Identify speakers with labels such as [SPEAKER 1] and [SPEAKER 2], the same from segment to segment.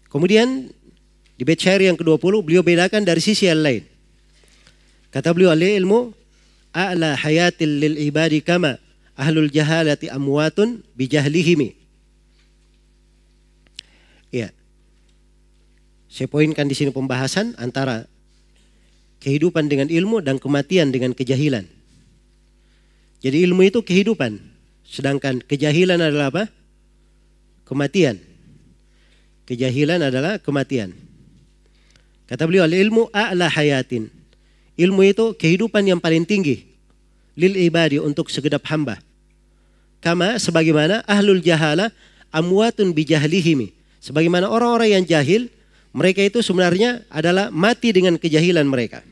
[SPEAKER 1] Kemudian di bait syair yang ke-20 beliau bedakan dari sisi yang lain. Kata beliau, al-ilmu a'la hayatil lil ibadi kama ahlul jahalati amwatun bijahlihimi. Ya. Saya poinkan di sini pembahasan antara kehidupan dengan ilmu dan kematian dengan kejahilan. Jadi ilmu itu kehidupan, sedangkan kejahilan adalah apa? Kematian. Kejahilan adalah kematian. Kata beliau, al-ilmu a'la hayatin. Ilmu itu kehidupan yang paling tinggi lil ibadi, untuk segenap hamba. Kama, sebagaimana ahlul jahala amwatun bijahlihimi. Sebagaimana orang-orang yang jahil, mereka itu sebenarnya adalah mati dengan kejahilan mereka.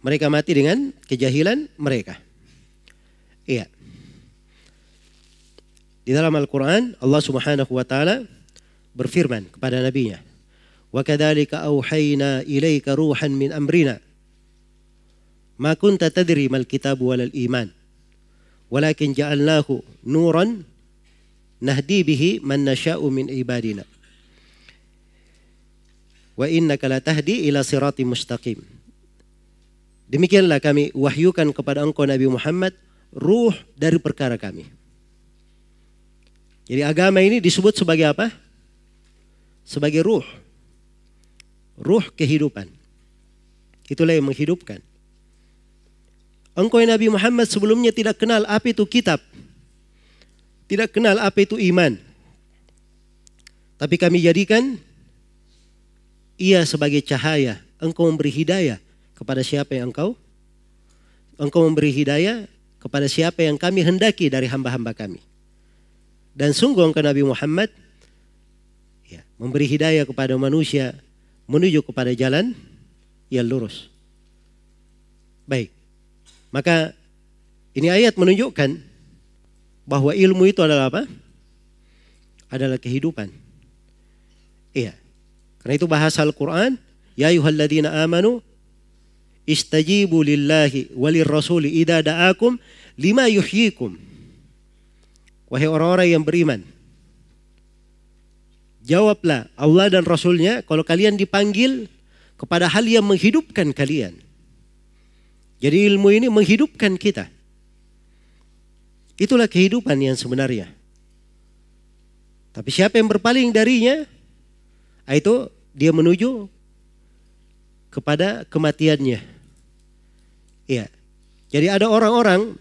[SPEAKER 1] Mereka mati dengan kejahilan mereka. Iya. Di dalam Al-Quran, Allah Subhanahu wa ta'ala berfirman kepada nabinya, wa kadzalika auhayna ilaika ruhan min amrina ma kunta tadri mal kitabu walal iman walakin ja'alnahu nuran nahdi bihi man nasha'u min ibadina wa innaka latahdi ila siratim mustaqim. Demikianlah kami wahyukan kepada engkau Nabi Muhammad ruh dari perkara kami. Jadi agama ini disebut sebagai apa? Sebagai ruh. Ruh kehidupan. Itulah yang menghidupkan. Engkau Nabi Muhammad sebelumnya tidak kenal apa itu kitab. Tidak kenal apa itu iman. Tapi kami jadikan ia sebagai cahaya. Engkau memberi hidayah kepada siapa yang engkau memberi hidayah kepada siapa yang kami hendaki dari hamba-hamba kami. Dan sungguh engkau Nabi Muhammad memberi hidayah kepada manusia menuju kepada jalan yang lurus. Baik. Maka ini ayat menunjukkan bahwa ilmu itu adalah apa? Adalah kehidupan. Iya. Karena itu bahasa Al-Quran, ya ayyuhalladzina amanu istajibu lillahi walir rasuli idza da'akum lima yuhyikum. Wahai orang-orang yang beriman, jawablah Allah dan Rasulnya kalau kalian dipanggil kepada hal yang menghidupkan kalian. Jadi ilmu ini menghidupkan kita. Itulah kehidupan yang sebenarnya. Tapi siapa yang berpaling darinya, itu dia menuju kepada kematiannya. Iya. Jadi ada orang-orang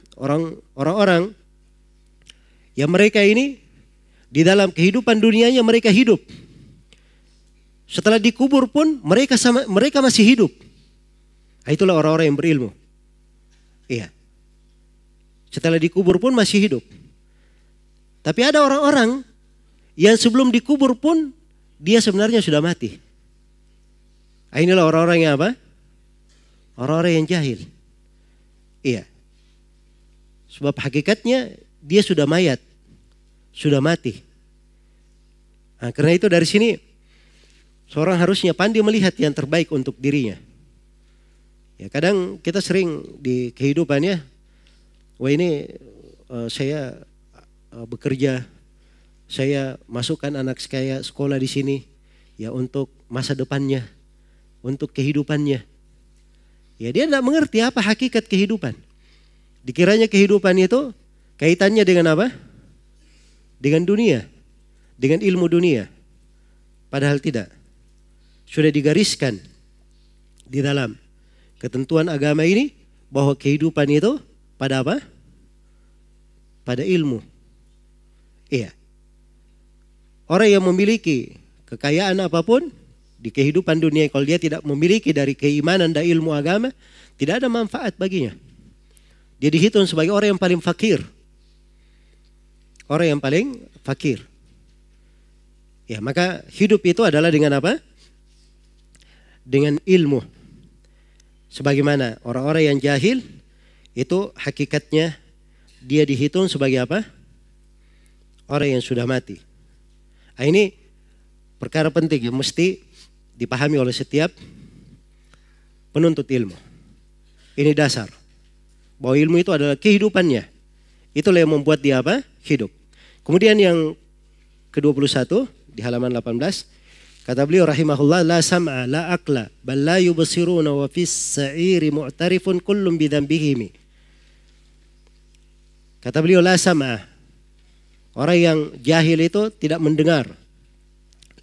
[SPEAKER 1] yang mereka ini di dalam kehidupan dunianya mereka hidup. Setelah dikubur pun mereka masih hidup. Itulah orang-orang yang berilmu. Iya. Setelah dikubur pun masih hidup. Tapi ada orang-orang yang sebelum dikubur pun dia sebenarnya sudah mati. Inilah orang-orang yang apa? Orang-orang yang jahil. Iya. Sebab hakikatnya dia sudah mayat. Sudah mati. Nah, karena itu dari sini seorang harusnya pandai melihat yang terbaik untuk dirinya. Ya, kadang kita sering di kehidupannya, wah ini saya bekerja, saya masukkan anak saya sekolah di sini ya untuk masa depannya, untuk kehidupannya. Ya dia tidak mengerti apa hakikat kehidupan. Dikiranya kehidupan itu kaitannya dengan apa? Dengan dunia, dengan ilmu dunia. Padahal tidak. Sudah digariskan di dalam ketentuan agama ini bahwa kehidupan itu pada apa? Pada ilmu. Iya. Orang yang memiliki kekayaan apapun di kehidupan dunia, kalau dia tidak memiliki dari keimanan dan ilmu agama, tidak ada manfaat baginya. Dia dihitung sebagai orang yang paling fakir. Orang yang paling fakir. Ya, maka hidup itu adalah dengan apa? Dengan ilmu. Sebagaimana orang-orang yang jahil itu hakikatnya dia dihitung sebagai apa? Orang yang sudah mati. Nah, ini perkara penting yang mesti dipahami oleh setiap penuntut ilmu. Ini dasar. Bahwa ilmu itu adalah kehidupannya. Itulah yang membuat dia apa? Hidup. Kemudian yang ke-21 di halaman 18. Kata beliau rahimahullah, la sam'a, la aqla, bal la yubsiruna wa fis sa'iri mu'tarifun kullum bidzambihimi. Kata beliau, la sam'a. Orang yang jahil itu tidak mendengar.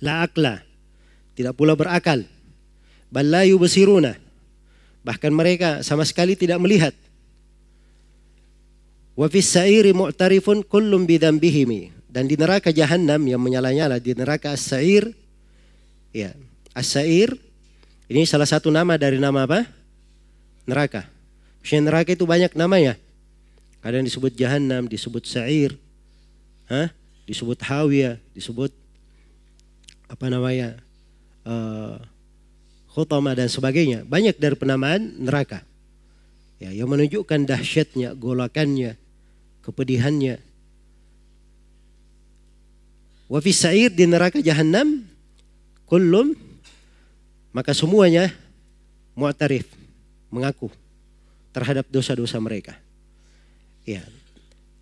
[SPEAKER 1] La aqla, tidak pula berakal. Bal la yubsiruna. Bahkan mereka sama sekali tidak melihat. Wa fis sa'iri mu'tarifun kullum bidzambihimi. Dan di neraka Jahannam yang menyala-nyala, di neraka As-Sa'ir, ya, As-Sa'ir ini salah satu nama dari nama apa? Neraka. Maksudnya neraka itu banyak namanya. Kadang disebut Jahannam, disebut Sa'ir, disebut Hawiyah, disebut apa namanya? Khutama dan sebagainya. Banyak dari penamaan neraka. Ya, yang menunjukkan dahsyatnya, golakannya, kepedihannya. Wa fis sa'ir, di neraka Jahannam, kullum, maka semuanya mu'tarif, mengaku terhadap dosa-dosa mereka. Ya.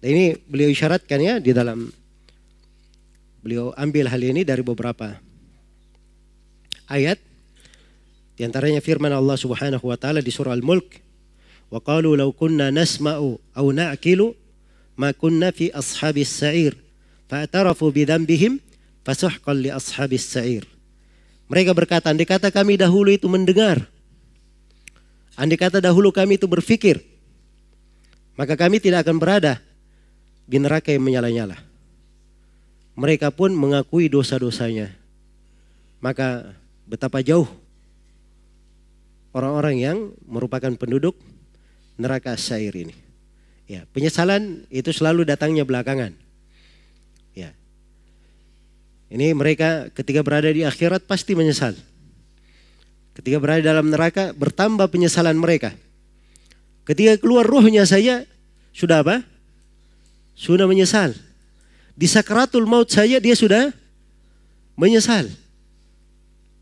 [SPEAKER 1] Dan ini beliau isyaratkan ya di dalam, beliau ambil hal ini dari beberapa ayat. Di antaranya firman Allah Subhanahu wa taala di surah Al-Mulk, wa qalu law kunna nasma'u aw na'qilu ma kunna fi ashabis sa'ir fa'tarafu bidzambihim fasuhqan li ashabis sa'ir. Mereka berkata, andai kata kami dahulu itu mendengar, andai kata dahulu kami itu berfikir, maka kami tidak akan berada di neraka yang menyala-nyala. Mereka pun mengakui dosa-dosanya. Maka betapa jauh orang-orang yang merupakan penduduk neraka As-Sa'ir ini. Ya, penyesalan itu selalu datangnya belakangan. Ya. Ini mereka ketika berada di akhirat pasti menyesal. Ketika berada dalam neraka bertambah penyesalan mereka. Ketika keluar ruhnya saja sudah apa? Sudah menyesal. Di sakaratul maut saja dia sudah menyesal.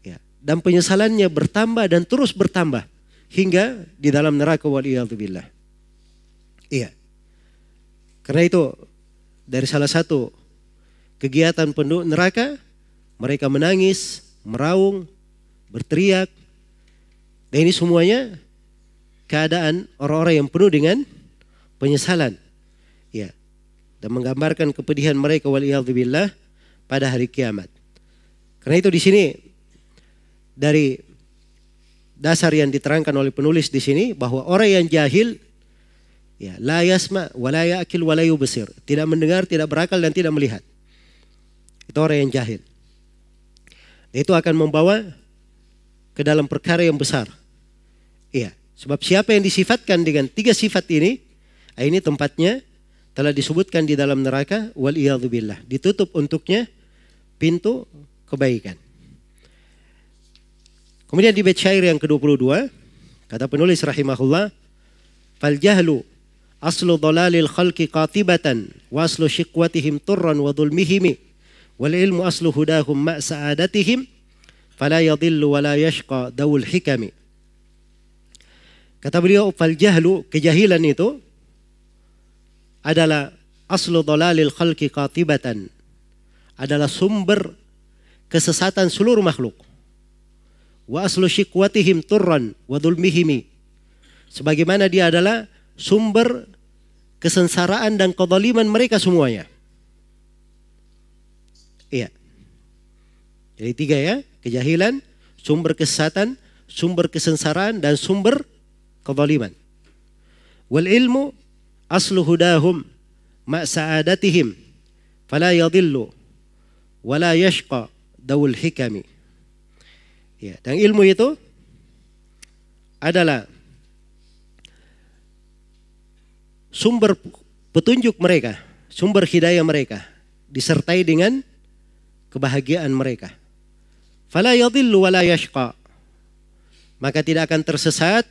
[SPEAKER 1] Ya. Dan penyesalannya bertambah dan terus bertambah hingga di dalam neraka waliyadzubillah. Iya. Karena itu dari salah satu kegiatan penduduk neraka, mereka menangis, meraung, berteriak. Dan ini semuanya keadaan orang-orang yang penuh dengan penyesalan. Ya. Dan menggambarkan kepedihan mereka waliyadzubillah pada hari kiamat. Karena itu di sini dari dasar yang diterangkan oleh penulis di sini bahwa orang yang jahil, ya, la yasma wa la ya'kil wa la yubsir, tidak mendengar, tidak berakal dan tidak melihat. Itu orang yang jahil. Itu akan membawa ke dalam perkara yang besar. Iya, sebab siapa yang disifatkan dengan 3 sifat ini tempatnya telah disebutkan di dalam neraka waliyadzubillah. Ditutup untuknya pintu kebaikan. Kemudian di bait syair yang ke-22 kata penulis rahimahullah, fal jahlu aslu dhalalil khalqi qatibatan wa aslu shiqwatihim turran wa dhulmihim wal ilmu aslu hudahum ma sa'adatihim fala yadhillu wa la yashqa dawul hikami. Kata beliau, fal jahlu, kejahilan itu adalah aslu dhalalil khalqi qatibatan, adalah sumber kesesatan seluruh makhluk. Wa aslu syikwatihim turran wa dhulmihim, sebagaimana dia adalah sumber kesengsaraan dan kezaliman mereka semuanya. Iya. Jadi 3 ya, kejahilan, sumber kesesatan, sumber kesengsaraan dan sumber kezaliman. Wal ilmu aslu hudahum ma sa'adatihim fala yadhillu wa la yashqa dawul hikami. Ya, dan ilmu itu adalah sumber petunjuk mereka, sumber hidayah mereka, disertai dengan kebahagiaan mereka. Fala yadhillu wa la yashqa, maka tidak akan tersesat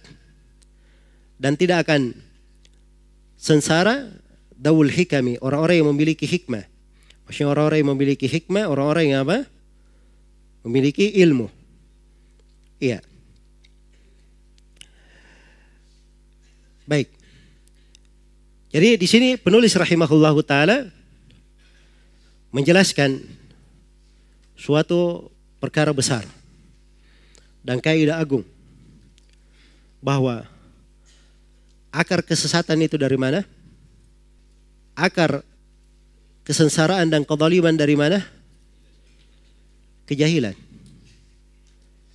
[SPEAKER 1] dan tidak akan sengsara dawul hikami, orang-orang yang memiliki hikmah. Maksudnya orang-orang yang memiliki hikmah, orang-orang yang apa? Memiliki ilmu. Iya. Baik. Jadi di sini penulis rahimahullahu taala menjelaskan suatu perkara besar dan kaidah agung bahwa akar kesesatan itu dari mana? Akar kesengsaraan dan kezaliman dari mana? Kejahilan.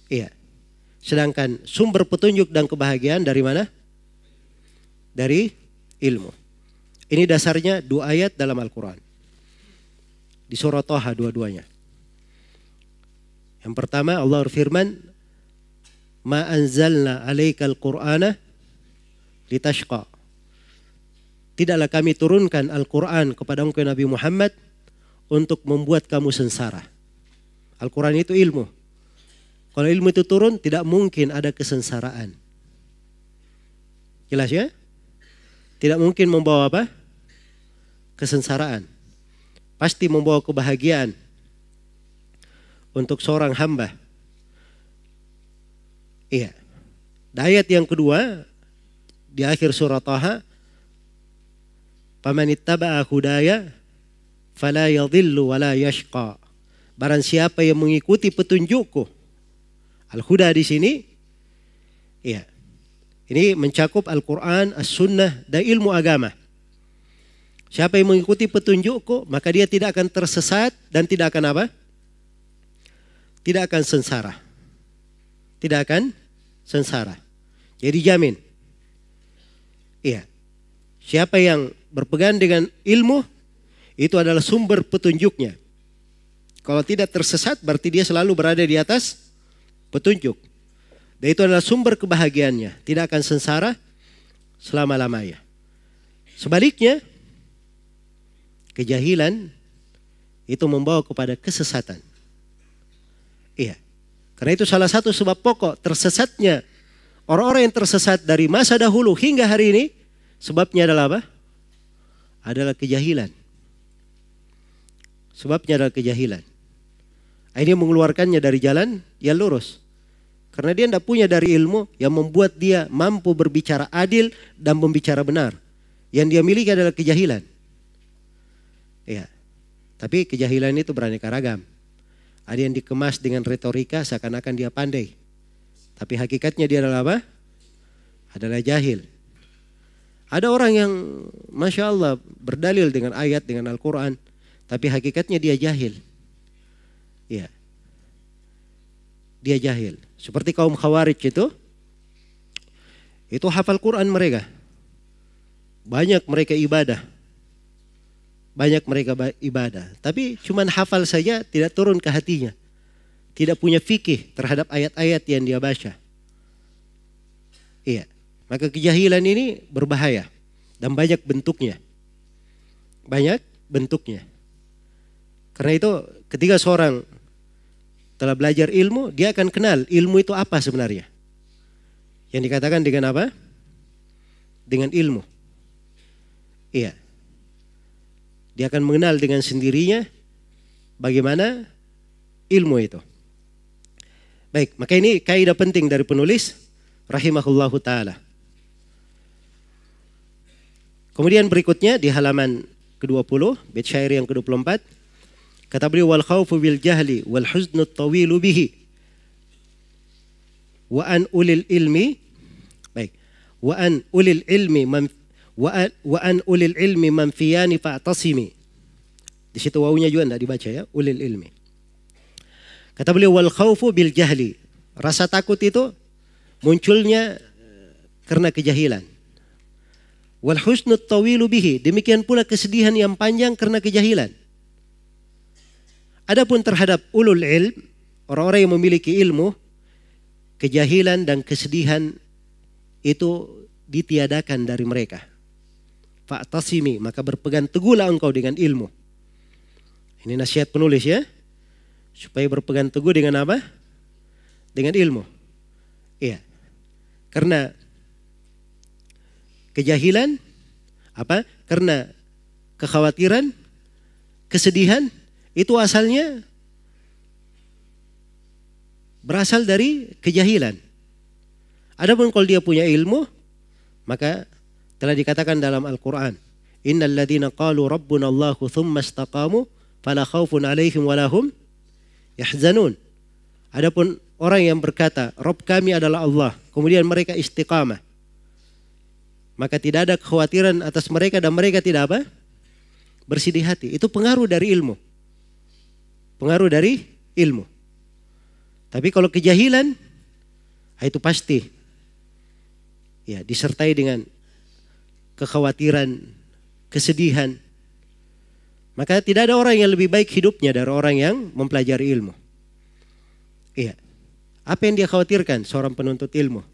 [SPEAKER 1] Iya. Sedangkan sumber petunjuk dan kebahagiaan dari mana? Dari ilmu. Ini dasarnya 2 ayat dalam Al-Quran. Di surah Thaha dua-duanya. Yang pertama Allah berfirman, Ma anzalna alaikal Qur'ana litashqa. Tidaklah kami turunkan Al-Quran kepada engkau Nabi Muhammad untuk membuat kamu sengsara. Al-Quran itu ilmu. Kalau ilmu itu turun, tidak mungkin ada kesengsaraan. Jelas ya? Tidak mungkin membawa apa? Kesengsaraan. Pasti membawa kebahagiaan untuk seorang hamba. Iya. Dan ayat yang kedua di akhir surah Thaha, "Faman ittaba'a hudaya fala yadhillu wala yashqa." Barang siapa yang mengikuti petunjukku. Al-Huda di sini, iya. Ini mencakup Al-Quran, As-Sunnah, dan ilmu agama. Siapa yang mengikuti petunjukku, maka dia tidak akan tersesat dan tidak akan apa? Tidak akan sengsara. Tidak akan sengsara. Jadi jamin. Iya. Siapa yang berpegang dengan ilmu, itu adalah sumber petunjuknya. Kalau tidak tersesat, berarti dia selalu berada di atas petunjuk. Dan itu adalah sumber kebahagiaannya. Tidak akan sengsara selama-lamanya. Sebaliknya, kejahilan itu membawa kepada kesesatan. Iya. Karena itu salah satu sebab pokok tersesatnya orang-orang yang tersesat dari masa dahulu hingga hari ini, sebabnya adalah apa? Adalah kejahilan. Sebabnya adalah kejahilan. Ini mengeluarkannya dari jalan yang lurus. Karena dia tidak punya dari ilmu yang membuat dia mampu berbicara adil dan membicara benar. Yang dia miliki adalah kejahilan. Ya. Tapi kejahilan itu beraneka ragam. Ada yang dikemas dengan retorika seakan-akan dia pandai. Tapi hakikatnya dia adalah apa? Adalah jahil. Ada orang yang Masya Allah berdalil dengan ayat, dengan Al-Quran. Tapi hakikatnya dia jahil. Ya. Dia jahil. Seperti kaum Khawarij itu hafal Quran mereka. Banyak mereka ibadah. Banyak mereka ibadah. Tapi cuman hafal saja, tidak turun ke hatinya. Tidak punya fikih terhadap ayat-ayat yang dia baca. Iya. Maka kejahilan ini berbahaya. Dan banyak bentuknya. Banyak bentuknya. Karena itu ketika seorang telah belajar ilmu, dia akan kenal ilmu itu apa sebenarnya. Yang dikatakan dengan apa? Dengan ilmu. Iya. Dia akan mengenal dengan sendirinya bagaimana ilmu itu. Baik, maka ini kaidah penting dari penulis rahimahullahu ta'ala. Kemudian berikutnya di halaman ke-20, bait syair yang ke-24. Kata beliau, wal khawfu bil jahli wal huznu tawilu bihi wa an ulil ilmi, baik, wa an ulil ilmi manfiyani fa'tasimi. Di situ wawunya juga tidak dibaca ya, ulil ilmi. Kata beliau, wal khawfu bil jahli, rasa takut itu munculnya karena kejahilan. Wal huznu tawilu bihi, demikian pula kesedihan yang panjang karena kejahilan. Adapun terhadap ulul ilm, orang-orang yang memiliki ilmu, kejahilan dan kesedihan itu ditiadakan dari mereka. Fa'tasimi, maka berpegang teguhlah engkau dengan ilmu. Ini nasihat penulis ya. Supaya berpegang teguh dengan apa? Dengan ilmu. Iya. Karena kejahilan, apa? Karena kekhawatiran, kesedihan, itu asalnya berasal dari kejahilan. Adapun kalau dia punya ilmu, maka telah dikatakan dalam Al-Quran, innal ladzina qalu rabbuna Allahu thumma istaqamu fala khaufun alaihim walahum yahzanun. Adapun orang yang berkata, Rabb kami adalah Allah, kemudian mereka istiqamah, maka tidak ada kekhawatiran atas mereka dan mereka tidak apa? Bersedih hati. Itu pengaruh dari ilmu. Pengaruh dari ilmu. Tapi kalau kejahilan, itu pasti ya disertai dengan kekhawatiran, kesedihan. Maka tidak ada orang yang lebih baik hidupnya dari orang yang mempelajari ilmu. Iya. Apa yang dia khawatirkan seorang penuntut ilmu?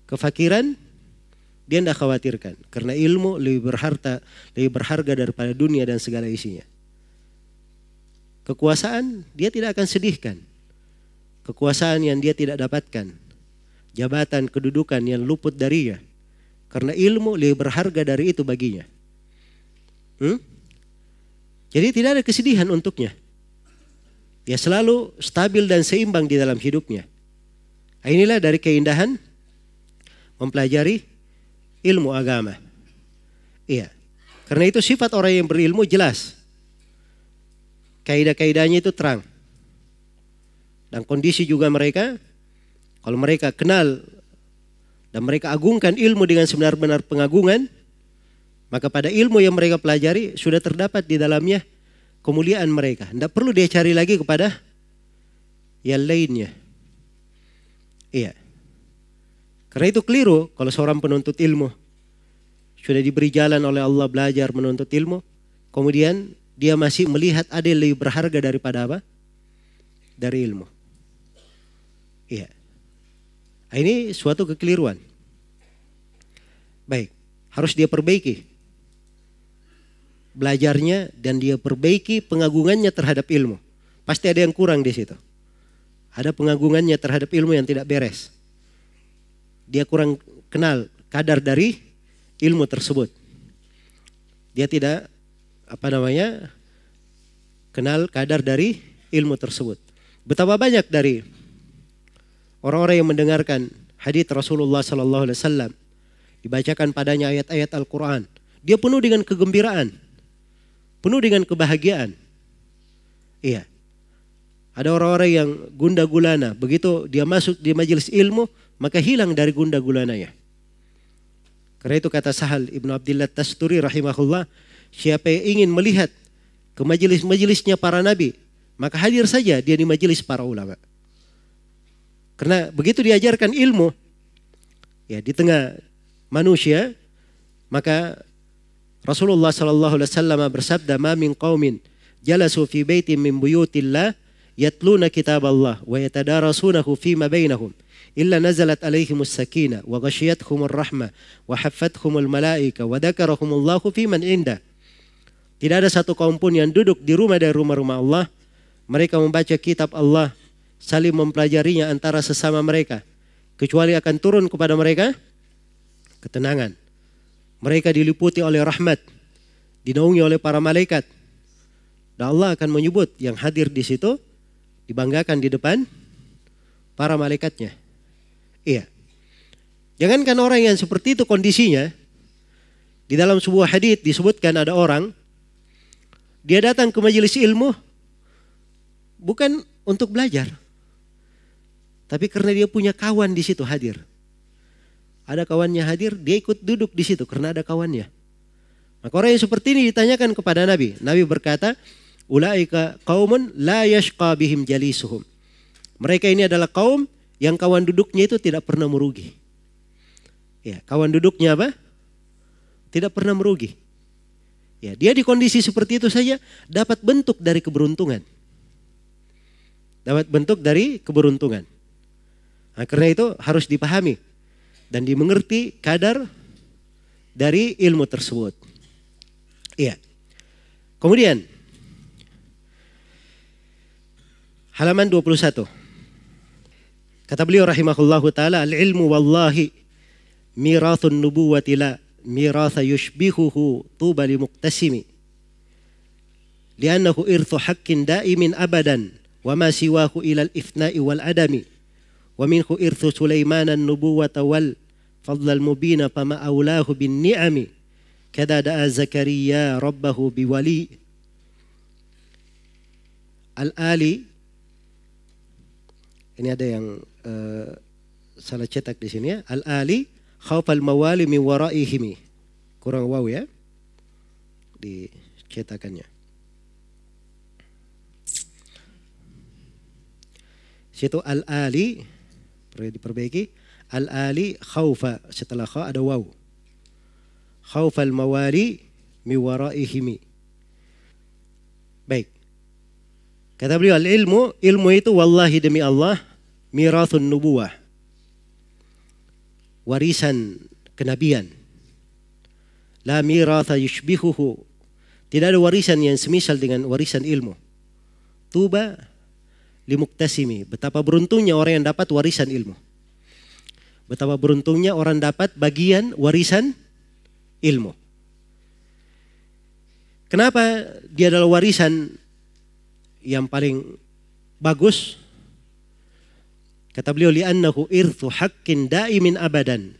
[SPEAKER 1] Kefakiran dia tidak khawatirkan, karena ilmu lebih berharga daripada dunia dan segala isinya. Kekuasaan dia tidak akan sedihkan. Kekuasaan yang dia tidak dapatkan, jabatan, kedudukan yang luput darinya, karena ilmu lebih berharga dari itu baginya. Jadi tidak ada kesedihan untuknya. Dia selalu stabil dan seimbang di dalam hidupnya. Inilah dari keindahan mempelajari ilmu agama. Iya. Karena itu sifat orang yang berilmu jelas. Kaidah-kaidahnya itu terang. Dan kondisi juga mereka, kalau mereka kenal dan mereka agungkan ilmu dengan sebenar-benar pengagungan, maka pada ilmu yang mereka pelajari sudah terdapat di dalamnya kemuliaan mereka. Tidak perlu dia cari lagi kepada yang lainnya. Iya. Karena itu keliru kalau seorang penuntut ilmu sudah diberi jalan oleh Allah belajar menuntut ilmu, kemudian dia masih melihat ada yang lebih berharga daripada apa? Dari ilmu. Iya. Ini suatu kekeliruan. Baik, harus dia perbaiki belajarnya dan dia perbaiki pengagungannya terhadap ilmu. Pasti ada yang kurang di situ. Ada pengagungannya terhadap ilmu yang tidak beres. Dia kurang kenal kadar dari ilmu tersebut. Dia tidak kenal kadar dari ilmu tersebut. Betapa banyak dari orang-orang yang mendengarkan hadits Rasulullah SAW, dibacakan padanya ayat-ayat Al-Quran, dia penuh dengan kegembiraan, penuh dengan kebahagiaan. Iya. Ada orang-orang yang gundah gulana, begitu dia masuk di majelis ilmu, maka hilang dari gundah gulananya. Karena itu kata Sahal Ibnu Abdillah Tasturi rahimahullah, siapa yang ingin melihat ke majelis-majelisnya para nabi, maka hadir saja dia di majelis para ulama. Karena begitu diajarkan ilmu ya di tengah manusia, maka Rasulullah sallallahu alaihi wasallam bersabda, "Ma min qaumin jalasu fi baitin min buyutillah yatluna kitaballah wa yatadarasunahu fima bainahum illa nazalat alaihimus sakinah wa ghashiyatuhumur rahmah wa haffathumul malaika wa dzakarahumullahu fiman indah." Tidak ada satu kaum pun yang duduk di rumah dari rumah-rumah Allah, mereka membaca kitab Allah, saling mempelajarinya antara sesama mereka, kecuali akan turun kepada mereka ketenangan. Mereka diliputi oleh rahmat, dinaungi oleh para malaikat. Dan Allah akan menyebut yang hadir di situ, dibanggakan di depan para malaikatnya. Iya. Jangankan orang yang seperti itu kondisinya, di dalam sebuah hadits disebutkan ada orang, dia datang ke majelis ilmu bukan untuk belajar, tapi karena dia punya kawan di situ hadir. Ada kawannya hadir, dia ikut duduk di situ karena ada kawannya. Maka orang yang seperti ini ditanyakan kepada Nabi. Nabi berkata, "Ulaika qaumun la yashqa bihim jalisuhum." Mereka ini adalah kaum yang kawan duduknya itu tidak pernah merugi. Ya, kawan duduknya apa? Tidak pernah merugi. Ya, dia di kondisi seperti itu saja dapat bentuk dari keberuntungan. Dapat bentuk dari keberuntungan. Nah, karena itu harus dipahami dan dimengerti kadar dari ilmu tersebut. Iya. Kemudian halaman 21. Kata beliau rahimahullahu taala, "Al-ilmu wallahi mirathun nubuwati la miratha yushbihuhu tuba li muqtasimi. Li'annahu irthu haqqin da'imin abadan wa ma siwahu ila al-ifna'i wal adami. Wa minhu irthu Sulaiman an-nubuwata wal fadlal mubina fama aulahu bin ni'ami kada da'a Zakaria rabbahu biwali al-ali Ini ada yang salah cetak di sini ya. Al-ali khaufal mawali min waraihimi. Kurang waw ya di cetakannya. Situ al-ali perlu diperbaiki. Al-ali khaufa, setelah kha ada waw. Khaufal mawali min waraihimi. Baik. Kata beliau al-ilmu, ilmu itu wallahi demi Allah mirathun nubuwah. Warisan kenabian. La miratha yushbihuhu. Tidak ada warisan yang semisal dengan warisan ilmu. Tuba limuktasimi. Betapa beruntungnya orang yang dapat warisan ilmu. Betapa beruntungnya orang dapat bagian warisan ilmu. Kenapa dia adalah warisan yang paling bagus? Kata beliau li'annahu irthu haqqin daimin abadan.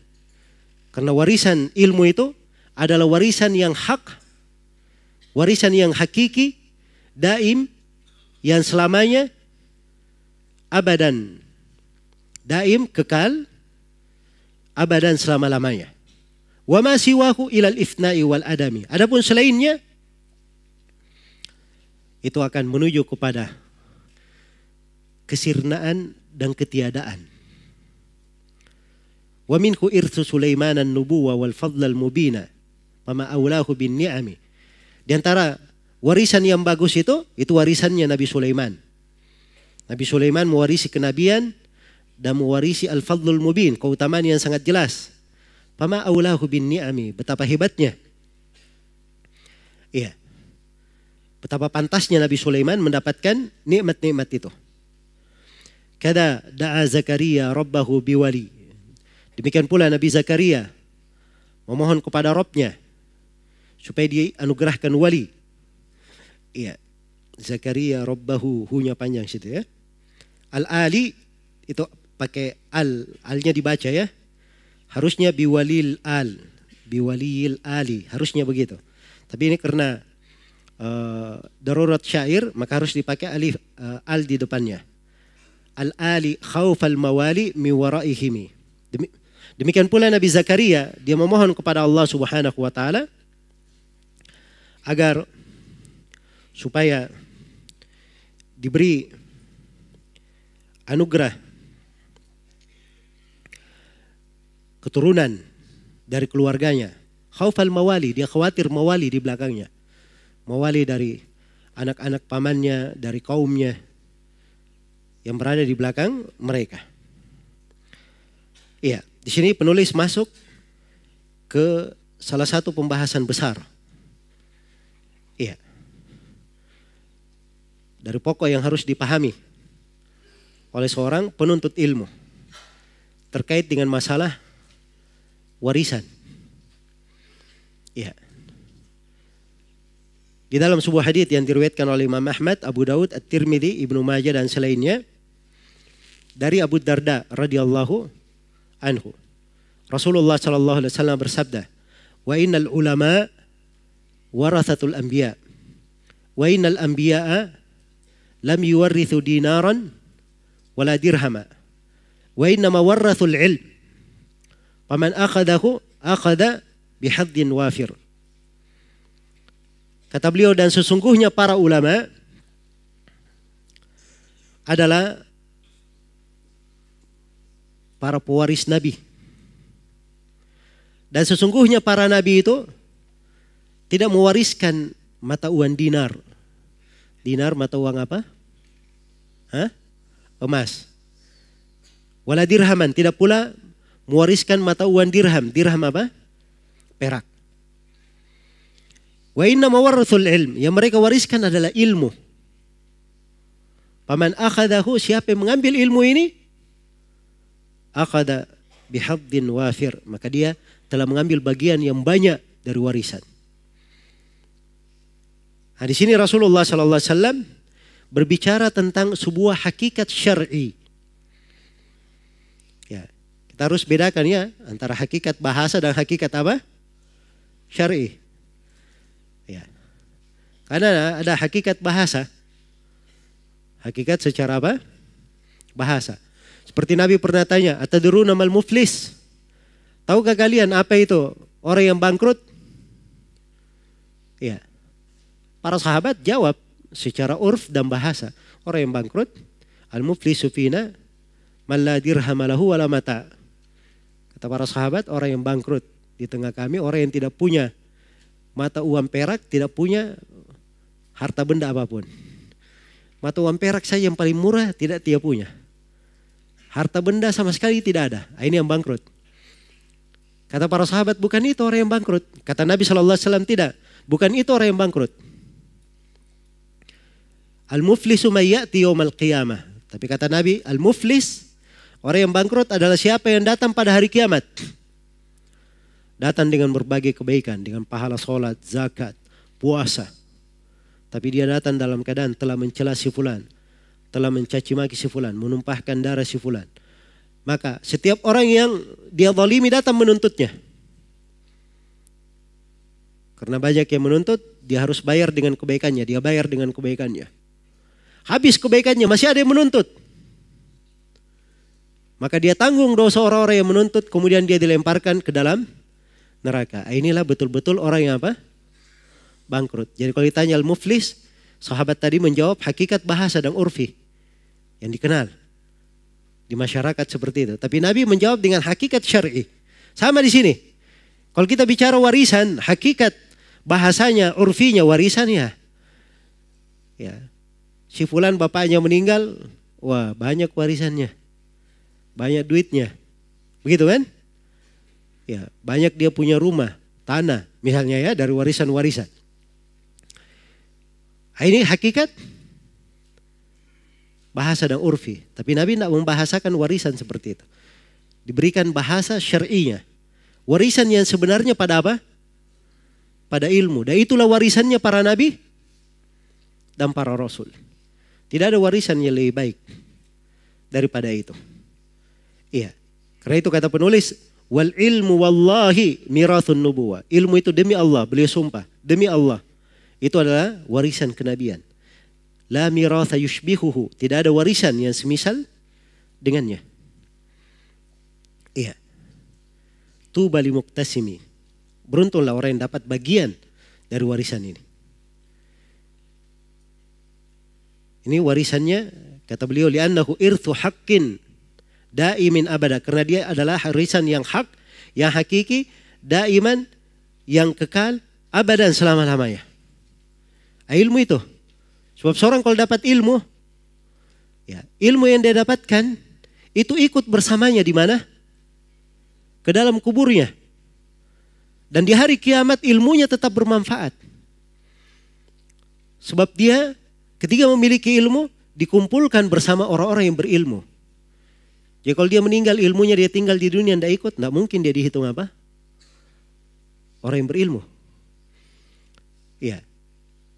[SPEAKER 1] Karena warisan ilmu itu adalah warisan yang hak, warisan yang hakiki, daim, yang selamanya, abadan. Daim, kekal, abadan selama-lamanya. Wa ma siwahu ilal ifna'i wal adami. Adapun selainnya itu akan menuju kepada kesirnaan dan ketiadaan. Wa minhu irthu Sulaiman an-nubuwwa wal fadl al-mubina fama aulahu bin ni'ami. Di antara warisan yang bagus itu warisannya Nabi Sulaiman. Nabi Sulaiman mewarisi kenabian dan mewarisi al-fadlul mubin, keutamaan yang sangat jelas. Fama aulahu bin ni'ami, betapa hebatnya. Iya. Betapa pantasnya Nabi Sulaiman mendapatkan nikmat-nikmat itu. Kada da'a Zakaria rabbahu biwali. Demikian pula Nabi Zakaria memohon kepada Rabbnya supaya dia anugerahkan wali. Iya. Zakaria rabbahu, hunya panjang situ ya. Al-ali itu pakai alnya dibaca ya. Harusnya biwalil al, biwalil ali, harusnya begitu. Tapi ini karena darurat syair maka harus dipakai alif al di depannya. Al-ali khaufal mawali mi waraihimi. Demikian pula Nabi Zakaria, dia memohon kepada Allah Subhanahu wa taala agar supaya diberi anugerah keturunan dari keluarganya. Khaufal mawali, dia khawatir mawali di belakangnya. Mawali dari anak-anak pamannya, dari kaumnya yang berada di belakang mereka. Iya, di sini penulis masuk ke salah satu pembahasan besar. Iya. Dari pokok yang harus dipahami oleh seorang penuntut ilmu terkait dengan masalah warisan. Iya. Di dalam sebuah hadits yang diriwayatkan oleh Imam Ahmad, Abu Daud, At-Tirmidzi, Ibnu Majah dan selainnya dari Abu Darda radhiyallahu anhu. Rasulullah sallallahu alaihi wasallam bersabda, "Wa innal ulama warathatul anbiya. Wa innal anbiya'a lam yuwarrithu dinaran wala dirhama. Wa innama warrathul ilm. Faman akhadahu akhadha bihaddin wafir." Kata beliau, dan sesungguhnya para ulama adalah para pewaris Nabi. Dan sesungguhnya para Nabi itu tidak mewariskan mata uang dinar. Dinar mata uang apa? Emas. Wala dirhaman, tidak pula mewariskan mata uang dirham. Dirham apa? Perak. Wa inna mawarrathul ilm, yang mereka wariskan adalah ilmu. Paman akhadahu, siapa yang mengambil ilmu ini, akhada bihaddin wafir, maka dia telah mengambil bagian yang banyak dari warisan. Nah, di sini Rasulullah sallallahu alaihi wasallam berbicara tentang sebuah hakikat syar'i. Ya, kita harus bedakan ya antara hakikat bahasa dan hakikat apa? Syar'i. Ya. Karena ada hakikat bahasa. Hakikat secara apa? Bahasa. Seperti Nabi pernah tanya, atadruna mal muflis? Tahukah kalian apa itu orang yang bangkrut? Ya. Para sahabat jawab secara urf dan bahasa. Orang yang bangkrut, al-muflisu fina man la dirham lahu wala mata. Kata para sahabat, orang yang bangkrut di tengah kami, orang yang tidak punya mata uang perak, tidak punya harta benda apapun. Mata uang perak saja yang paling murah tidak dia punya. Harta benda sama sekali tidak ada. Ini yang bangkrut. Kata para sahabat, bukan itu orang yang bangkrut. Kata Nabi SAW, tidak. Bukan itu orang yang bangkrut. Al-muflisu may ya'ti yaumal qiyamah. Tapi kata Nabi, al-muflis, orang yang bangkrut adalah siapa yang datang pada hari kiamat. Datang dengan berbagai kebaikan, dengan pahala sholat, zakat, puasa. Tapi dia datang dalam keadaan telah mencela si fulan, telah mencaci maki si fulan, menumpahkan darah si fulan. Maka setiap orang yang dia zalimi datang menuntutnya. Karena banyak yang menuntut, dia harus bayar dengan kebaikannya, dia bayar dengan kebaikannya. Habis kebaikannya, masih ada yang menuntut. Maka dia tanggung dosa orang-orang yang menuntut, kemudian dia dilemparkan ke dalam neraka. Inilah betul-betul orang yang apa? Bangkrut. Jadi kalau ditanya al-muflis, sahabat tadi menjawab hakikat bahasa dan urfi yang dikenal di masyarakat seperti itu. Tapi Nabi menjawab dengan hakikat syar'i. Sama di sini. Kalau kita bicara warisan, hakikat bahasanya, urfinya warisan ya. Si fulan bapaknya meninggal, wah banyak warisannya. Banyak duitnya. Begitu kan? Ya, banyak dia punya rumah, tanah misalnya ya dari warisan-warisan. Ini hakikat bahasa dan urfi. Tapi Nabi tidak membahasakan warisan seperti itu. Diberikan bahasa syar'inya. Warisan yang sebenarnya pada apa? Pada ilmu. Dan itulah warisannya para nabi dan para rasul. Tidak ada warisan yang lebih baik daripada itu. Iya. Karena itu kata penulis, wal ilmu wallahi mirathun nubuwah. Ilmu itu demi Allah, beliau sumpah, demi Allah. Itu adalah warisan kenabian. La miratha yushbihuhu. Tidak ada warisan yang semisal dengannya. Iya. Tuba li muqtasimi. Beruntunglah orang yang dapat bagian dari warisan ini. Ini warisannya, kata beliau, li'annahu irthu haqqin daimin abada. Karena dia adalah warisan yang hak, yang hakiki, daiman, yang kekal, abadan selama-lamanya. Ilmu itu. Sebab seorang kalau dapat ilmu, ya, ilmu yang dia dapatkan, itu ikut bersamanya di mana? Ke dalam kuburnya. Dan di hari kiamat ilmunya tetap bermanfaat. Sebab dia ketika memiliki ilmu, dikumpulkan bersama orang-orang yang berilmu. Jadi kalau dia meninggal, ilmunya dia tinggal di dunia, tidak ikut, tidak mungkin dia dihitung apa? Orang yang berilmu. Iya.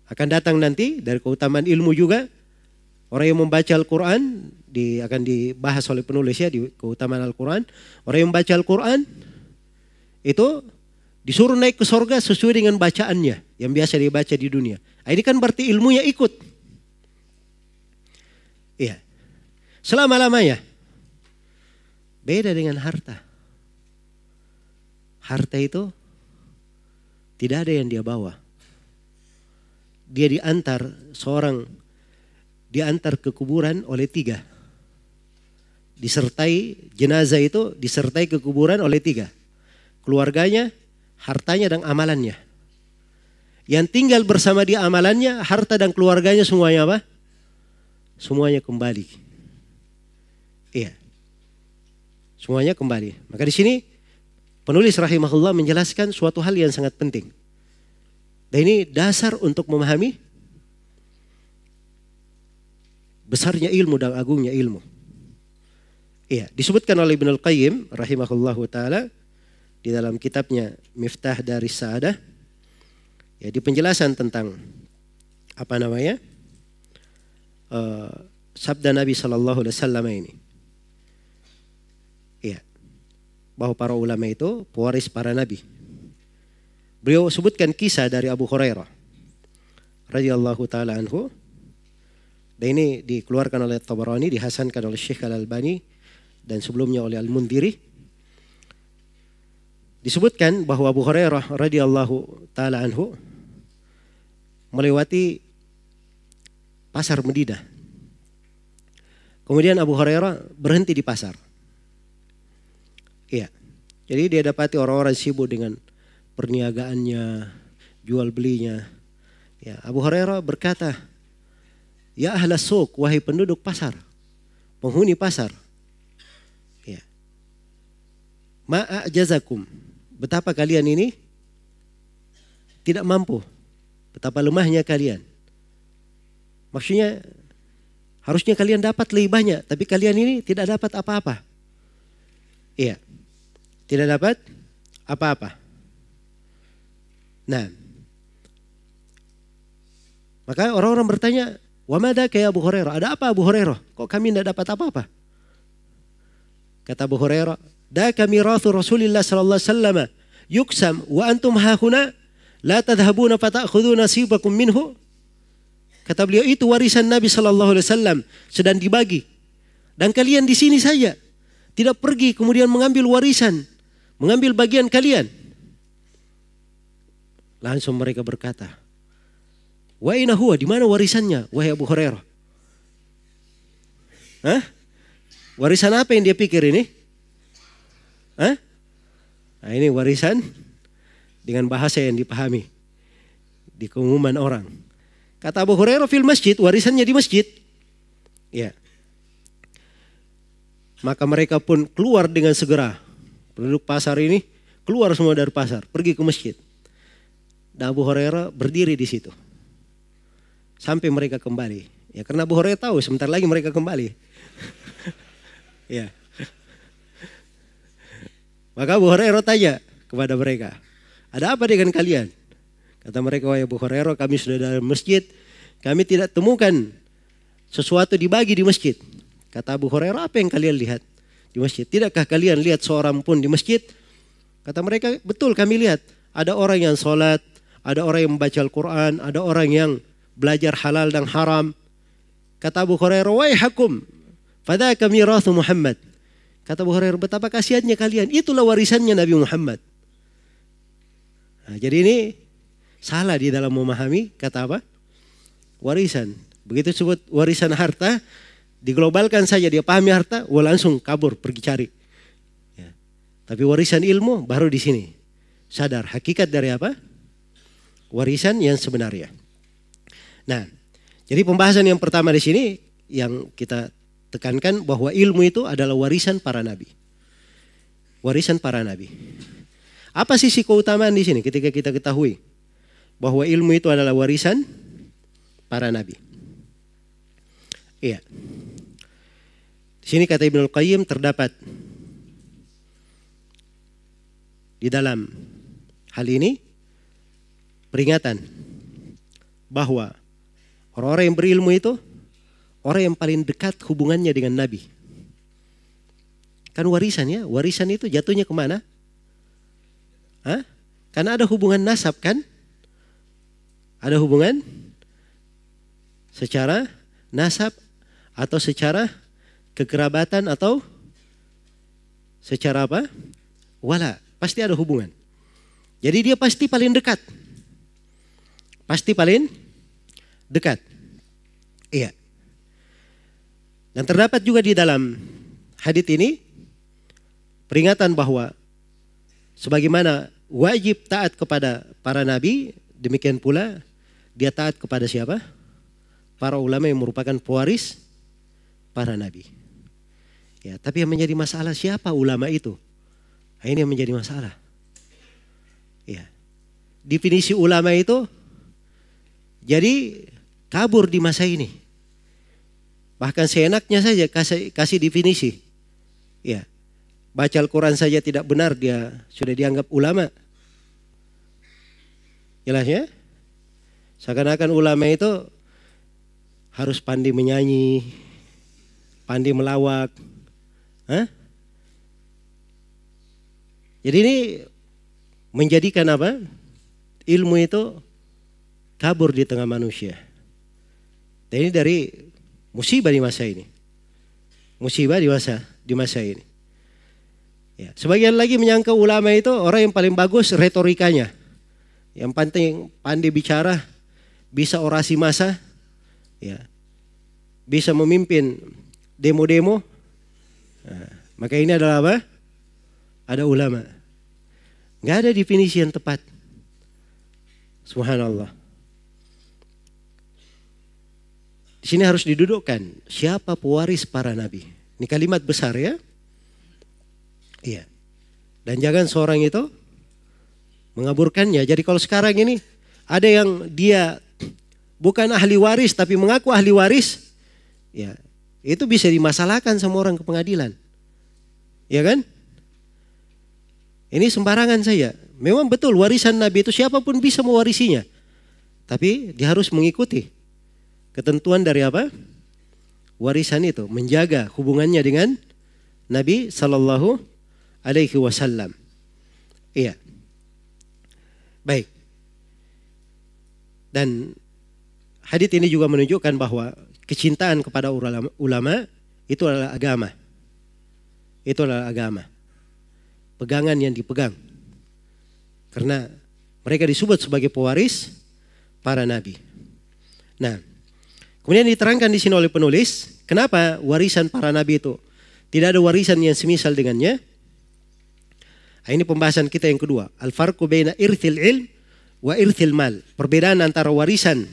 [SPEAKER 1] Akan datang nanti dari keutamaan ilmu juga, orang yang membaca Al-Quran, akan dibahas oleh penulis ya, di keutamaan Al-Quran. Orang yang membaca Al-Quran, itu disuruh naik ke surga sesuai dengan bacaannya, yang biasa dibaca di dunia. Ini kan berarti ilmunya ikut. Iya. Selama-lamanya. Beda dengan harta. Harta itu tidak ada yang dia bawa. Dia diantar ke kuburan oleh 3. Disertai jenazah itu disertai ke kuburan oleh 3. Keluarganya, hartanya dan amalannya. Yang tinggal bersama dia amalannya, harta dan keluarganya semuanya apa? Semuanya kembali. Iya. Semuanya kembali. Maka di sini penulis rahimahullah menjelaskan suatu hal yang sangat penting. Dan ini dasar untuk memahami besarnya ilmu dan agungnya ilmu. Iya, disebutkan oleh Ibnul Qayyim rahimahullahu taala di dalam kitabnya Miftah Daris Sa'adah. Ya, di penjelasan tentang apa namanya? Sabda Nabi sallallahu alaihi wasallam ini. Iya. Bahwa para ulama itu pewaris para nabi. Beliau sebutkan kisah dari Abu Hurairah radhiyallahu taala anhu. Dan ini dikeluarkan oleh Tabarani, dihasankan oleh Syekh Al-Albani dan sebelumnya oleh Al-Mundhiri. Disebutkan bahwa Abu Hurairah radhiyallahu taala anhu melewati pasar Madinah. Kemudian Abu Hurairah berhenti di pasar. Iya. Jadi dia dapati orang-orang sibuk dengan perniagaannya, jual belinya. Ya, Abu Hurairah berkata, "Ya ahlas suq, wahai penduduk pasar, penghuni pasar. Ya. Ma a'jazakum, betapa kalian ini tidak mampu, betapa lemahnya kalian. Maksudnya harusnya kalian dapat lebih banyak, tapi kalian ini tidak dapat apa-apa." Iya, tidak dapat apa-apa. Nah, maka orang-orang bertanya, "Wa madaka ya Abu Hurairah? Ada apa Abu Hurairah? Kok kami tidak dapat apa-apa?" Kata Abu Hurairah, "Daka mirathu Rasulillah sallallahu alaihi wasallam yuksam wa antum hahuna la tadhhabuna fata'khuduna nasibakum minhu." Kata beliau, itu warisan Nabi sallallahu alaihi wasallam sedang dibagi. Dan kalian di sini saja, tidak pergi kemudian mengambil warisan, mengambil bagian kalian. Langsung mereka berkata, "Wa aina huwa, di mana warisannya wahai Abu Hurairah?" Hah? Warisan apa yang dia pikir ini? Hah? Nah, ini warisan dengan bahasa yang dipahami di keumuman orang. Kata Abu Hurairah, fil masjid, warisannya di masjid. Ya. Maka mereka pun keluar dengan segera. Penduduk pasar ini keluar semua dari pasar, pergi ke masjid. Dan Abu Hurairah berdiri di situ sampai mereka kembali. Ya, karena Abu Hurairah tahu sebentar lagi mereka kembali. Ya. Maka Abu Hurairah tanya kepada mereka, "Ada apa dengan kalian?" Kata mereka, "Wahai Abu Hurairah, kami sudah dalam masjid, kami tidak temukan sesuatu dibagi di masjid." Kata Abu Hurairah, "Apa yang kalian lihat di masjid? Tidakkah kalian lihat seorang pun di masjid?" Kata mereka, "Betul, kami lihat. Ada orang yang sholat, ada orang yang membaca Al-Quran, ada orang yang belajar halal dan haram." Kata Abu Hurairah, "Waihakum, fadhaka mirathu Muhammad." Kata Abu Hurairah, betapa kasihannya kalian, itulah warisannya Nabi Muhammad. Nah, jadi ini salah di dalam memahami kata apa? Warisan. Begitu sebut warisan harta, diglobalkan saja, dia pahami harta, langsung kabur pergi cari. Ya. Tapi warisan ilmu baru di sini. Sadar hakikat dari apa? Warisan yang sebenarnya. Nah, jadi pembahasan yang pertama di sini yang kita tekankan bahwa ilmu itu adalah warisan para nabi. Warisan para nabi. Apa sisi keutamaan di sini ketika kita ketahui bahwa ilmu itu adalah warisan para nabi? Iya. Di sini kata Ibnul Qayyim terdapat di dalam hal ini peringatan bahwa orang-orang yang berilmu itu orang yang paling dekat hubungannya dengan Nabi. Kan warisan ya, warisan itu jatuhnya kemana? Hah? Karena ada hubungan nasab kan? Ada hubungan secara nasab atau secara kekerabatan atau secara apa? Wala, pasti ada hubungan. Jadi dia pasti paling dekat. Pasti paling dekat. Iya. Dan terdapat juga di dalam hadits ini peringatan bahwa sebagaimana wajib taat kepada para nabi, demikian pula dia taat kepada siapa? Para ulama yang merupakan pewaris para nabi. Ya, tapi yang menjadi masalah siapa ulama itu? Nah, ini yang menjadi masalah. Ya. Definisi ulama itu jadi kabur di masa ini. Bahkan seenaknya saja kasih definisi. Ya. Baca Al-Quran saja tidak benar, dia sudah dianggap ulama. Jelas ya? Seakan-akan ulama itu harus pandai menyanyi, pandai melawak. Hah? Jadi ini menjadikan apa? Ilmu itu kabur di tengah manusia. Dan ini dari musibah di masa ini. Musibah di masa di masa ini. Ya, sebagian lagi menyangka ulama itu orang yang paling bagus retorikanya. Yang pandai bicara, bisa orasi massa, ya, bisa memimpin demo-demo. Nah, maka ini adalah apa? Ada ulama. Nggak ada definisi yang tepat. Subhanallah. Di sini harus didudukkan siapa pewaris para nabi. Ini kalimat besar ya. Iya. Dan jangan seorang itu mengaburkannya. Jadi kalau sekarang ini ada yang dia bukan ahli waris tapi mengaku ahli waris, ya itu bisa dimasalahkan sama orang ke pengadilan. Ya kan? Ini sembarangan saja. Memang betul warisan Nabi itu siapapun bisa mewarisinya. Tapi dia harus mengikuti ketentuan dari apa? Warisan itu. Menjaga hubungannya dengan Nabi Sallallahu Alaihi Wasallam. Iya. Baik. Dan hadits ini juga menunjukkan bahwa kecintaan kepada ulama itu adalah agama. Itu adalah agama. Pegangan yang dipegang. Karena mereka disebut sebagai pewaris para nabi. Nah, kemudian diterangkan di sini oleh penulis, kenapa warisan para nabi itu tidak ada warisan yang semisal dengannya? Nah, ini pembahasan kita yang kedua. Al-farqu baina irthil ilm wa irthil mal. Perbedaan antara warisan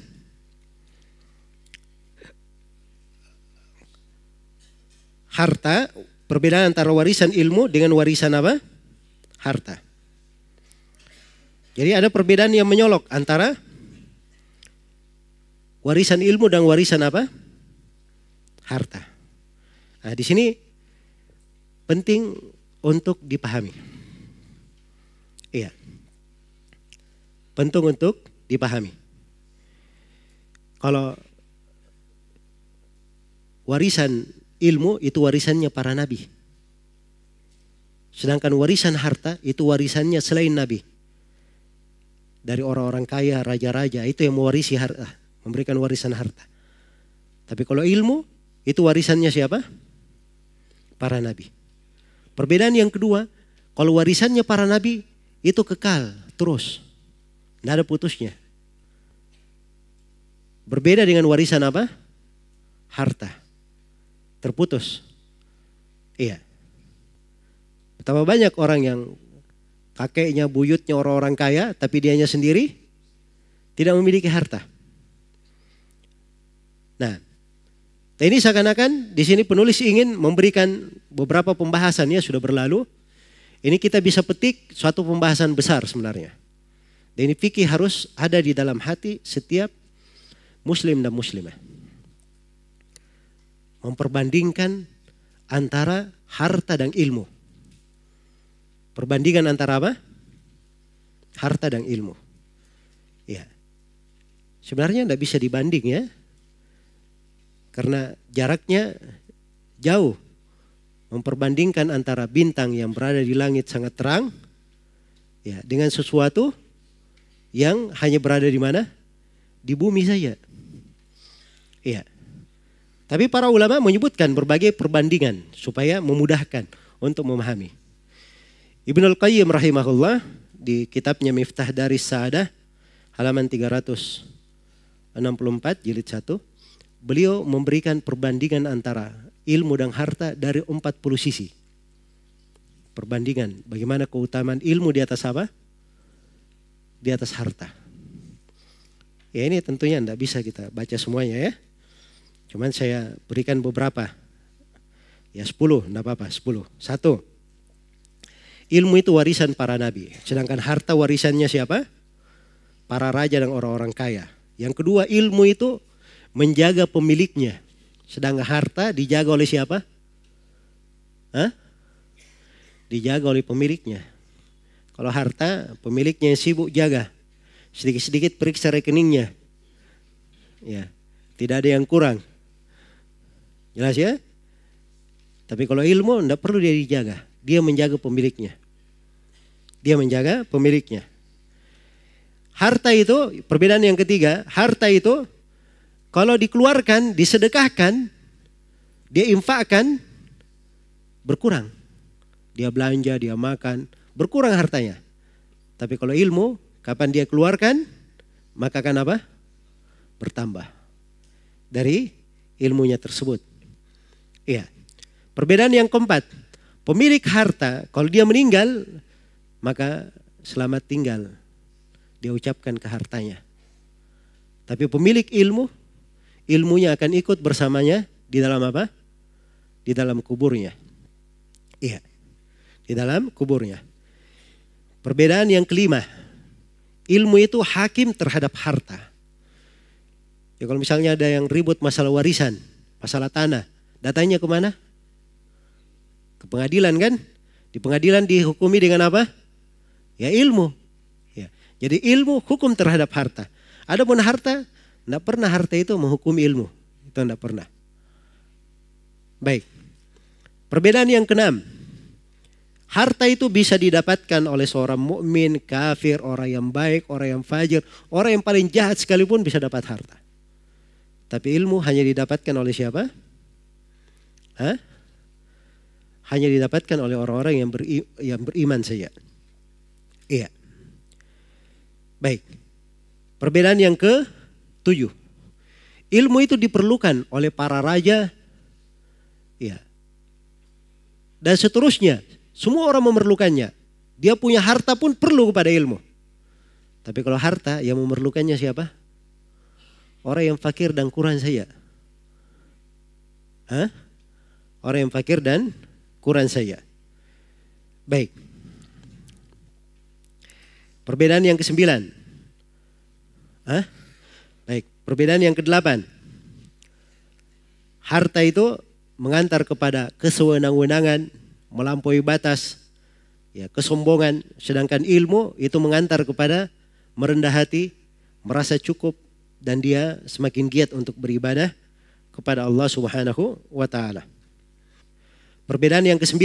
[SPEAKER 1] harta, perbedaan antara warisan ilmu dengan warisan apa? Harta. Jadi ada perbedaan yang menyolok antara warisan ilmu dan warisan apa? Harta. Nah, di sini penting untuk dipahami. Iya. Penting untuk dipahami. Kalau warisan ilmu itu warisannya para nabi. Sedangkan warisan harta itu warisannya selain nabi. Dari orang-orang kaya, raja-raja itu yang mewarisi harta, memberikan warisan harta. Tapi kalau ilmu itu warisannya siapa? Para nabi. Perbedaan yang kedua, kalau warisannya para nabi itu kekal terus, tidak ada putusnya. Berbeda dengan warisan apa? Harta, terputus. Iya. Betapa banyak orang yang kakeknya, buyutnya orang-orang kaya, tapi dianya sendiri tidak memiliki harta. Nah, ini seakan-akan di sini penulis ingin memberikan beberapa pembahasan ya sudah berlalu. Ini kita bisa petik suatu pembahasan besar sebenarnya. Dan ini fikih harus ada di dalam hati setiap muslim dan muslimah. Memperbandingkan antara harta dan ilmu. Perbandingan antara apa? Harta dan ilmu. Ya. Sebenarnya tidak bisa dibanding ya. Karena jaraknya jauh. Memperbandingkan antara bintang yang berada di langit sangat terang ya, dengan sesuatu yang hanya berada di mana? Di bumi saja. Iya. Tapi para ulama menyebutkan berbagai perbandingan supaya memudahkan untuk memahami. Ibnul Qayyim rahimahullah di kitabnya Miftah Daris Sa'adah halaman 364 jilid 1, beliau memberikan perbandingan antara ilmu dan harta dari 40 sisi. Perbandingan bagaimana keutamaan ilmu di atas apa? Di atas harta. Ya ini tentunya tidak bisa kita baca semuanya ya. Cuman saya berikan beberapa. Ya 10, tidak apa-apa 10. 1. Ilmu itu warisan para nabi. Sedangkan harta warisannya siapa? Para raja dan orang-orang kaya. Yang kedua, ilmu itu menjaga pemiliknya. Sedangkan harta dijaga oleh siapa? Hah? Dijaga oleh pemiliknya. Kalau harta, pemiliknya yang sibuk jaga. Sedikit-sedikit periksa rekeningnya. Ya, tidak ada yang kurang. Jelas ya? Tapi kalau ilmu tidak perlu dia dijaga. Dia menjaga pemiliknya. Dia menjaga pemiliknya. Harta itu, perbedaan yang ketiga, harta itu kalau dikeluarkan, disedekahkan, dia infakkan, berkurang. Dia belanja, dia makan, berkurang hartanya. Tapi kalau ilmu, kapan dia keluarkan, maka akan apa? Bertambah dari ilmunya tersebut. Iya. Perbedaan yang keempat, pemilik harta kalau dia meninggal, maka selamat tinggal. Dia ucapkan ke hartanya. Tapi pemilik ilmu, ilmunya akan ikut bersamanya di dalam apa? Di dalam kuburnya. Iya, di dalam kuburnya. Perbedaan yang kelima, ilmu itu hakim terhadap harta. Ya kalau misalnya ada yang ribut masalah warisan, masalah tanah, datanya kemana? Ke pengadilan kan? Di pengadilan dihukumi dengan apa? Ya ilmu. Ya. Jadi ilmu hukum terhadap harta. Adapun harta, tidak pernah harta itu menghukumi ilmu. Itu tidak pernah. Baik. Perbedaan yang keenam. Harta itu bisa didapatkan oleh seorang mukmin, kafir, orang yang baik, orang yang fajir, orang yang paling jahat sekalipun bisa dapat harta. Tapi ilmu hanya didapatkan oleh siapa? Hah? Hanya didapatkan oleh orang-orang yang beriman saja. Iya. Baik. Perbedaan yang ke-7. Ilmu itu diperlukan oleh para raja. Ya. Dan seterusnya. Semua orang memerlukannya. Dia punya harta pun perlu kepada ilmu. Tapi kalau harta yang memerlukannya siapa? Orang yang fakir dan kurang saja. Hah? Orang yang fakir dan kurang saja. Baik. Perbedaan yang ke-9. Hah? Baik, perbedaan yang ke-8. Harta itu mengantar kepada kesewenang-wenangan, melampaui batas, ya, kesombongan. Sedangkan ilmu itu mengantar kepada merendah hati, merasa cukup, dan dia semakin giat untuk beribadah kepada Allah Subhanahu wa Ta'ala. Perbedaan yang ke-9.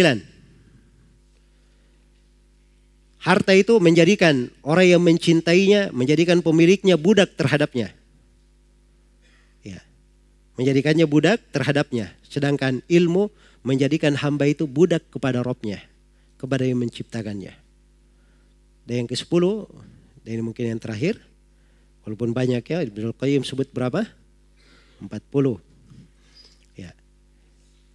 [SPEAKER 1] Harta itu menjadikan orang yang mencintainya, menjadikan pemiliknya budak terhadapnya. Ya, menjadikannya budak terhadapnya. Sedangkan ilmu menjadikan hamba itu budak kepada Robnya, kepada yang menciptakannya. Dan yang ke-10, dan ini mungkin yang terakhir, walaupun banyak ya, Ibnu Qayyim sebut berapa? 40. Ya.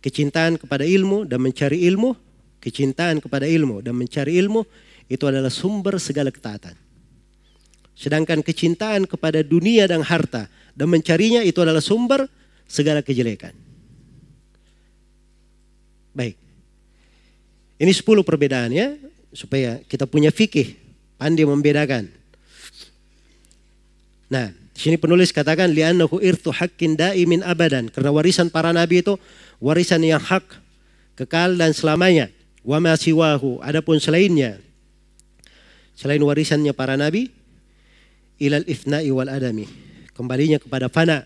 [SPEAKER 1] Kecintaan kepada ilmu dan mencari ilmu, kecintaan kepada ilmu dan mencari ilmu, itu adalah sumber segala ketaatan. Sedangkan kecintaan kepada dunia dan harta dan mencarinya itu adalah sumber segala kejelekan. Baik. Ini 10 perbedaannya supaya kita punya fikih, pandai membedakan. Nah, di sini penulis katakan li'annahu irtu haqqin daimin abadan, karena warisan para nabi itu warisan yang hak, kekal dan selamanya. Wa ma siwahu, adapun selainnya, selain warisannya para nabi, ilal ifna'i wal adami, kembalinya kepada fana,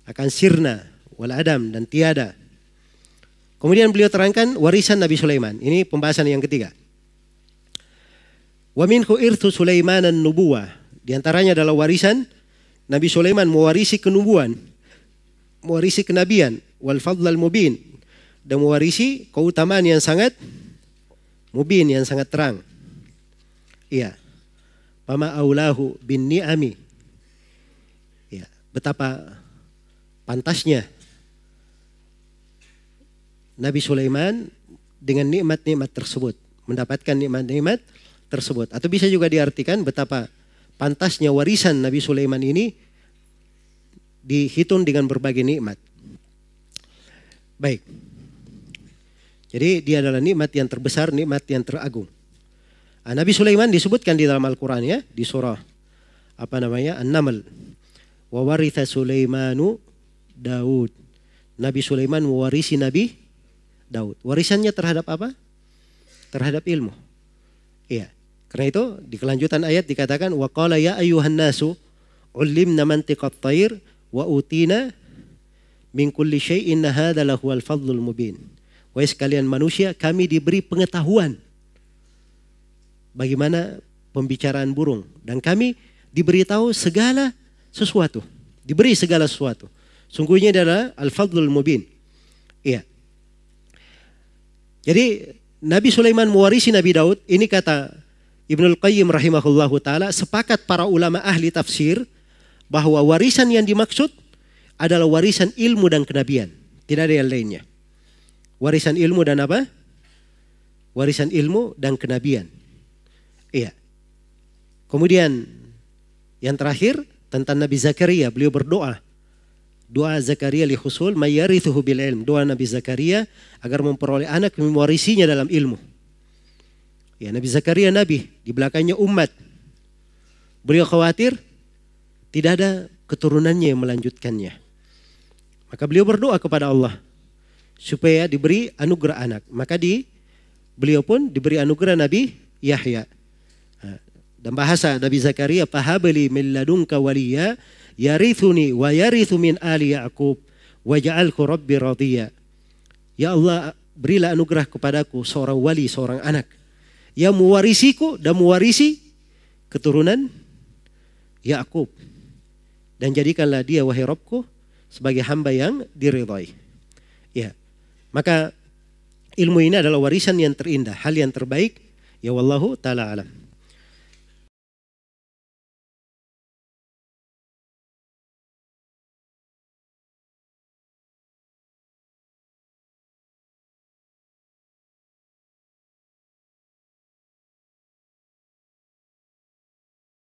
[SPEAKER 1] akan sirna wal adam dan tiada. Kemudian beliau terangkan warisan Nabi Sulaiman. Ini pembahasan yang ketiga. Wa minhu irthu Sulaiman an-nubuwah. Di antaranya adalah warisan Nabi Sulaiman mewarisi kenubuan, mewarisi kenabian, wal fadlal mubin, dan mewarisi keutamaan yang sangat mubin, yang sangat terang. Iya. Pama aulahu bin ni'ami. Ya, betapa pantasnya Nabi Sulaiman dengan nikmat-nikmat tersebut, mendapatkan nikmat-nikmat tersebut. Atau bisa juga diartikan betapa pantasnya warisan Nabi Sulaiman ini dihitung dengan berbagai nikmat. Baik. Jadi dia adalah nikmat yang terbesar, nikmat yang teragung. Nabi Sulaiman disebutkan di dalam Al-Quran ya, di surah An-Naml. Wa waritha Sulaimanu Daud. Nabi Sulaiman mewarisi Nabi Daud. Warisannya terhadap apa? Terhadap ilmu. Iya. Karena itu di kelanjutan ayat dikatakan wa qala ya ayyuhan nasu ulimna mantiqat thair wa utina min kulli syai'in hadza lahuwal fadlul mubin. Wahai sekalian manusia, kami diberi pengetahuan bagaimana pembicaraan burung, dan kami diberitahu segala sesuatu, diberi segala sesuatu. Sungguhnya adalah al-fadlul mubin. Iya. Jadi Nabi Sulaiman mewarisi Nabi Daud, ini kata Ibnul Qayyim rahimahullahu ta'ala, sepakat para ulama ahli tafsir bahwa warisan yang dimaksud adalah warisan ilmu dan kenabian. Tidak ada yang lainnya. Warisan ilmu dan apa? Warisan ilmu dan kenabian. Iya. Kemudian yang terakhir tentang Nabi Zakaria, beliau berdoa. Doa Zakaria li husul mayarithuhu bil ilm. Doa Nabi Zakaria agar memperoleh anak mewarisinya dalam ilmu. Ya, Nabi Zakaria nabi, di belakangnya umat. Beliau khawatir tidak ada keturunannya yang melanjutkannya. Maka beliau berdoa kepada Allah supaya diberi anugerah anak. Maka beliau pun diberi anugerah Nabi Yahya. Dan bahasa Nabi Zakaria, fahabli min ladunka waliya yarithuni wa yarithu min ali Ya'qub waj'alhu rabbi radhiya. Ya Allah, berilah anugerah kepadaku seorang wali, seorang anak yang mewarisiku dan mewarisi keturunan Ya'qub, dan jadikanlah dia wahai Rabbku sebagai hamba yang diridhai. Ya. Maka ilmu ini adalah warisan yang terindah, hal yang terbaik. Ya wallahu taala alam.